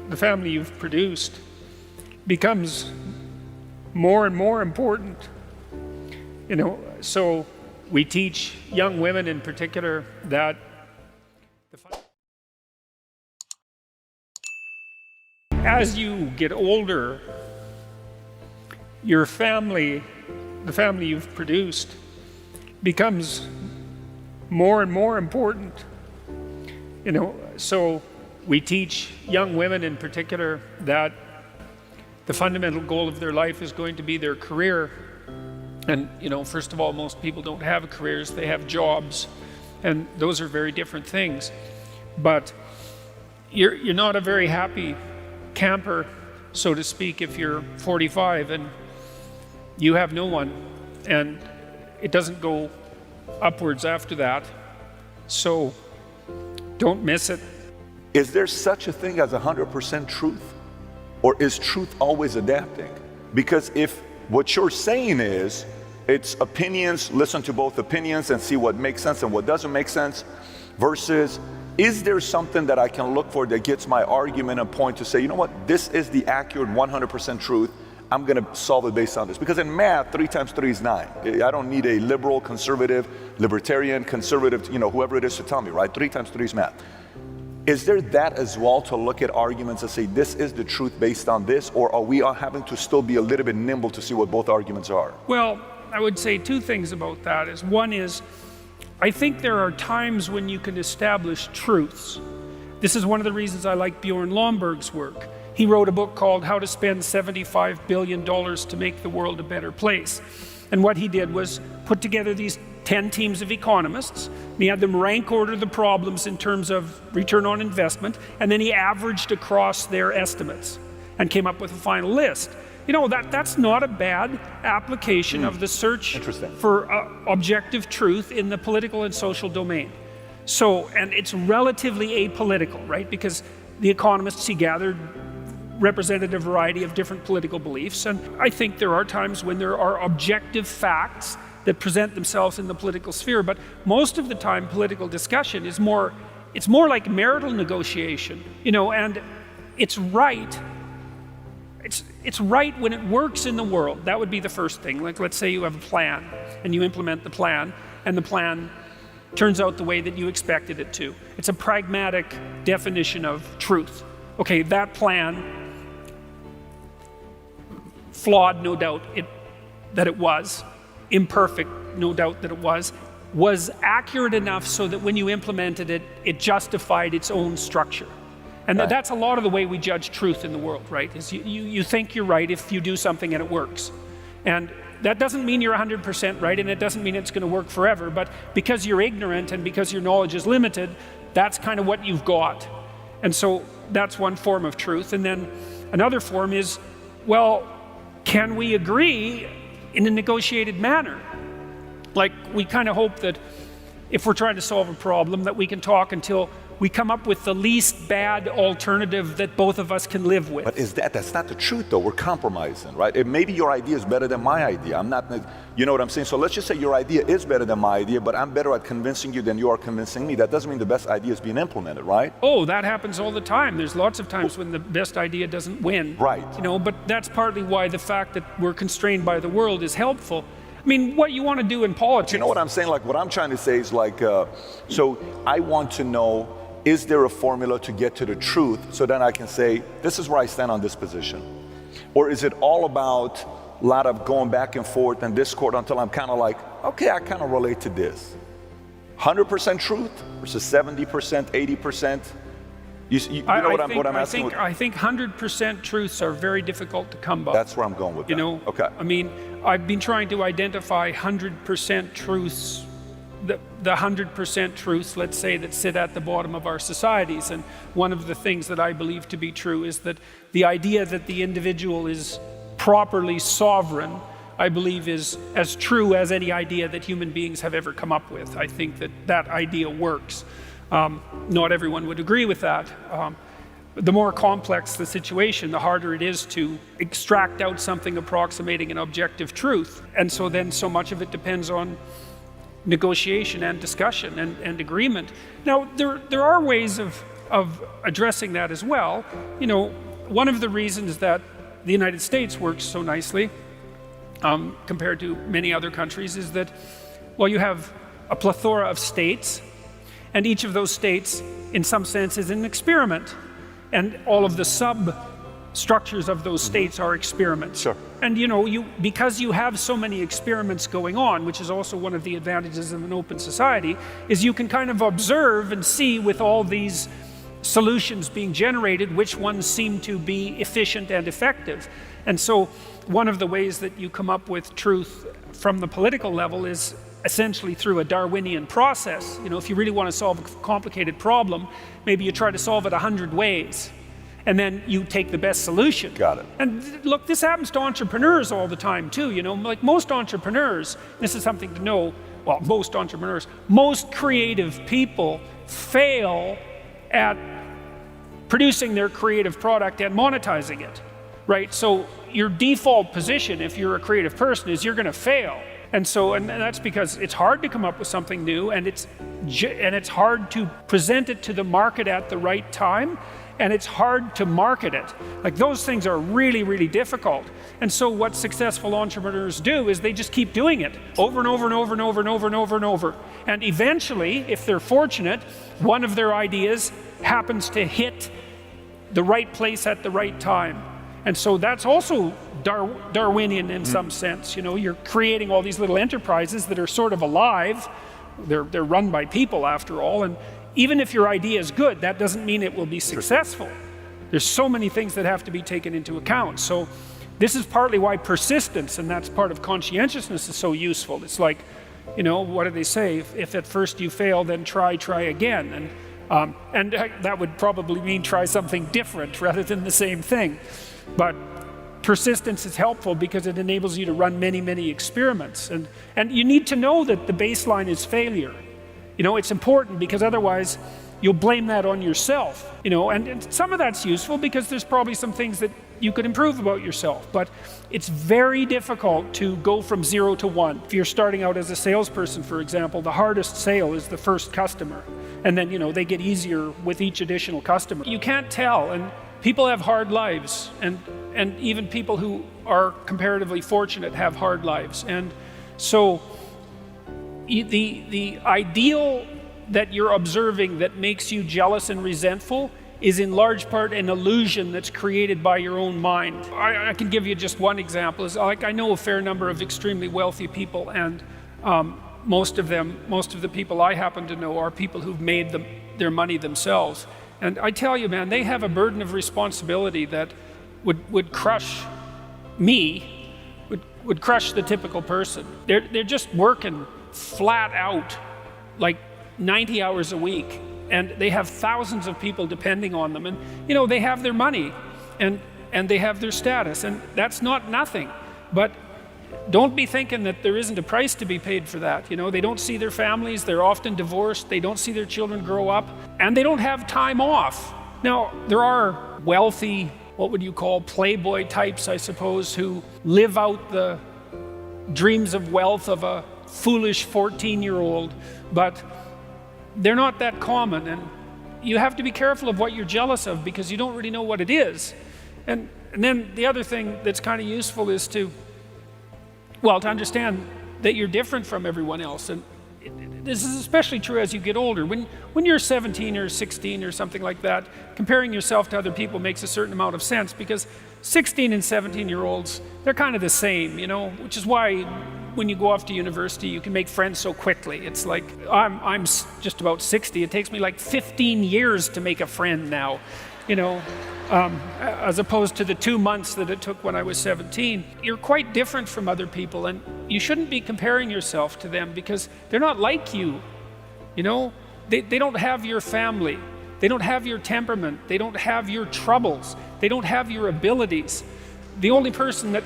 the family you've produced becomes more and more important. So we teach young women in particular that as you get older, your family, the family you've produced, becomes more and more important. So we teach young women in particular that the fundamental goal of their life is going to be their career. And first of all, most people don't have careers, they have jobs, and those are very different things. But you're not a very happy camper, so to speak, if you're 45 and you have no one, and it doesn't go upwards after that. So don't miss it. Is there such a thing as 100% truth? Or is truth always adapting? Because if what you're saying is, it's opinions, listen to both opinions and see what makes sense and what doesn't make sense, versus, is there something that I can look for that gets my argument a point to say, you know what, this is the accurate 100% truth, I'm gonna solve it based on this. Because in math, 3 times 3 is 9. I don't need a liberal, conservative, libertarian, conservative, whoever it is to tell me, right? 3 times 3 is math. Is there that as well, to look at arguments and say, this is the truth based on this, or are we having to still be a little bit nimble to see what both arguments are? Well, I would say 2 things about that. One is, I think there are times when you can establish truths. This is one of the reasons I like Bjorn Lomborg's work. He wrote a book called How to Spend $75 Billion to Make the World a Better Place. And what he did was put together these 10 teams of economists, and he had them rank order the problems in terms of return on investment, and then he averaged across their estimates and came up with a final list. That's not a bad application of the search for objective truth in the political and social domain. And it's relatively apolitical, right? Because the economists he gathered represented a variety of different political beliefs, and I think there are times when there are objective facts that present themselves in the political sphere, but most of the time political discussion is more like marital negotiation, and it's right. It's right when it works in the world. That would be the first thing. Like, let's say you have a plan and you implement the plan, and the plan turns out the way that you expected it to. It's a pragmatic definition of truth. Okay, that plan, flawed, no doubt that it was, imperfect, no doubt that it was accurate enough so that when you implemented it, it justified its own structure. And right. That's a lot of the way we judge truth in the world, right? Is you think you're right if you do something and it works. And that doesn't mean you're 100% right, and it doesn't mean it's going to work forever, but because you're ignorant and because your knowledge is limited, that's kind of what you've got. And so that's one form of truth. And then another form is, well, can we agree in a negotiated manner? Like, we kind of hope that if we're trying to solve a problem, that we can talk until we come up with the least bad alternative that both of us can live with. But that's not the truth though, we're compromising, right? Maybe your idea is better than my idea. I'm not, you know what I'm saying? So let's just say your idea is better than my idea, but I'm better at convincing you than you are convincing me. That doesn't mean the best idea is being implemented, right? Oh, that happens all the time. There's lots of times when the best idea doesn't win. Right. But that's partly why the fact that we're constrained by the world is helpful. I mean, what you want to do in politics. You know what I'm saying? Like, what I'm trying to say is like, so I want to know, is there a formula to get to the truth so then I can say, this is where I stand on this position? Or is it all about a lot of going back and forth and discord until I'm kind of like, okay, I kind of relate to this? 100% truth versus 70%, 80%? You know what I'm asking? I think 100% truths are very difficult to come by. That's where I'm going with that. Okay. I mean, I've been trying to identify 100% truths, the 100% truths, let's say, that sit at the bottom of our societies. And one of the things that I believe to be true is that the idea that the individual is properly sovereign, I believe, is as true as any idea that human beings have ever come up with. I think that that idea works. Not everyone would agree with that. The more complex the situation, the harder it is to extract out something approximating an objective truth. And so then so much of it depends on negotiation and discussion and agreement. Now, there are ways of of addressing that as well, you know, one of the reasons that the United States works so nicely compared to many other countries is that, well, you have a plethora of states, and each of those states, in some sense, is an experiment. And all of the sub-structures of those states are experiments. Sure. And you know, because you have so many experiments going on, which is also one of the advantages of an open society, is you can kind of observe and see with all these solutions being generated, which ones seem to be efficient and effective. And so one of the ways that you come up with truth from the political level is essentially through a Darwinian process. You know, if you really want to solve a complicated problem, maybe you try to solve it 100 ways, and then you take the best solution. Got it. And look, this happens to entrepreneurs all the time too, you know, like most entrepreneurs, this is something to know, well, most entrepreneurs, most creative people fail at producing their creative product and monetizing it, right? So your default position, if you're a creative person, is you're going to fail. And that's because it's hard to come up with something new, and it's hard to present it to the market at the right time, and it's hard to market it. Like, those things are really, really difficult. And so what successful entrepreneurs do is they just keep doing it over and over and over and over and over and over and over. And eventually, if they're fortunate, one of their ideas happens to hit the right place at the right time. And so that's also Darwinian in some sense. You know, you're creating all these little enterprises that are sort of alive. They're run by people after all. And even if your idea is good, that doesn't mean it will be successful. There's so many things that have to be taken into account. So this is partly why persistence, and that's part of conscientiousness, is so useful. It's like, you know, what do they say? If at first you fail, then try again. And that would probably mean try something different rather than the same thing. But persistence is helpful because it enables you to run many, many experiments. And you need to know that the baseline is failure. You know, it's important because otherwise you'll blame that on yourself. You know, and some of that's useful because there's probably some things that you could improve about yourself. But it's very difficult to go from 0 to 1. If you're starting out as a salesperson, for example, the hardest sale is the first customer. And then, you know, they get easier with each additional customer. You can't tell, and people have hard lives, and even people who are comparatively fortunate have hard lives. And so the ideal that you're observing that makes you jealous and resentful is in large part an illusion that's created by your own mind. I can give you just one example. Is like, I know a fair number of extremely wealthy people, and most of the people I happen to know are people who've made their money themselves. And I tell you, man, they have a burden of responsibility that would crush me, would crush the typical person. They're just working flat out, like 90 hours a week, and they have thousands of people depending on them. And you know, they have their money, and they have their status, and that's not nothing. But don't be thinking that there isn't a price to be paid for that. You know, they don't see their families, they're often divorced, they don't see their children grow up, and they don't have time off. Now, there are wealthy, what would you call, playboy types, I suppose, who live out the dreams of wealth of a foolish 14-year-old, but they're not that common, and you have to be careful of what you're jealous of because you don't really know what it is. And then the other thing that's kind of useful is to understand that you're different from everyone else. And this is especially true as you get older. When you're 17 or 16 or something like that, comparing yourself to other people makes a certain amount of sense because 16 and 17-year-olds, they're kind of the same, you know, which is why when you go off to university, you can make friends so quickly. It's like, I'm just about 60. It takes me like 15 years to make a friend now, you know, as opposed to the 2 months that it took when I was 17. You're quite different from other people, and you shouldn't be comparing yourself to them because they're not like you, you know? They don't have your family. They don't have your temperament. They don't have your troubles. They don't have your abilities. The only person that